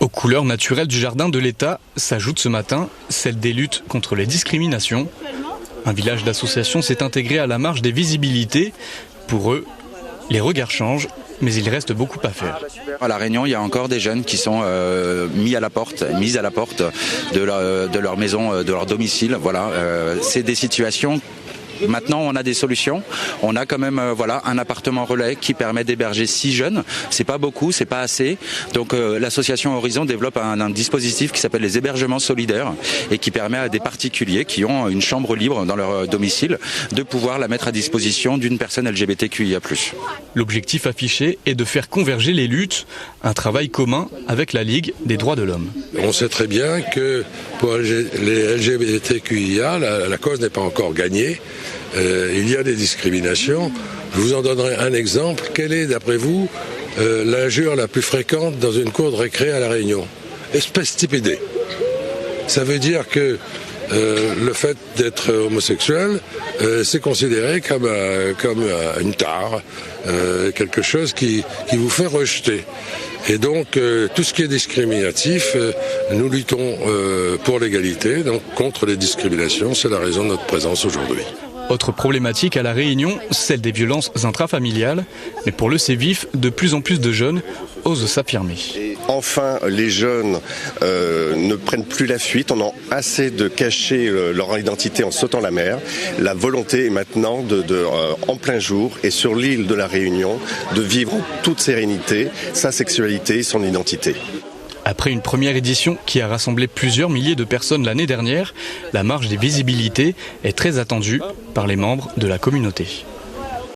Aux couleurs naturelles du jardin de l'État s'ajoute ce matin celle des luttes contre les discriminations. Un village d'associations s'est intégré à la marche des visibilités. Pour eux, les regards changent, mais il reste beaucoup à faire. À La Réunion, il y a encore des jeunes qui sont mis à la porte de leur maison, de leur domicile. Voilà, c'est des situations. Maintenant, on a des solutions. On a quand même un appartement relais qui permet d'héberger 6 jeunes. C'est pas beaucoup, c'est pas assez. Donc l'association Horizon développe un dispositif qui s'appelle les hébergements solidaires et qui permet à des particuliers qui ont une chambre libre dans leur domicile de pouvoir la mettre à disposition d'une personne LGBTQIA+. L'objectif affiché est de faire converger les luttes, un travail commun avec la Ligue des droits de l'homme. On sait très bien que pour les LGBTQIA, la cause n'est pas encore gagnée. Il y a des discriminations. Je vous en donnerai un exemple. Quelle est, d'après vous, l'injure la plus fréquente dans une cour de récré à La Réunion? Espèce typidée. Ça veut dire que le fait d'être homosexuel, c'est considéré comme une tare, quelque chose qui vous fait rejeter. Et donc, tout ce qui est discriminatif, nous luttons pour l'égalité, donc contre les discriminations. C'est la raison de notre présence aujourd'hui. Autre problématique à La Réunion, celle des violences intrafamiliales. Mais pour le Sévif, de plus en plus de jeunes osent s'affirmer. Enfin, les jeunes ne prennent plus la fuite. On a assez de cacher leur identité en sautant la mer. La volonté est maintenant en plein jour et sur l'île de La Réunion, de vivre en toute sérénité sa sexualité et son identité. Après une première édition qui a rassemblé plusieurs milliers de personnes l'année dernière, la marche des visibilités est très attendue par les membres de la communauté.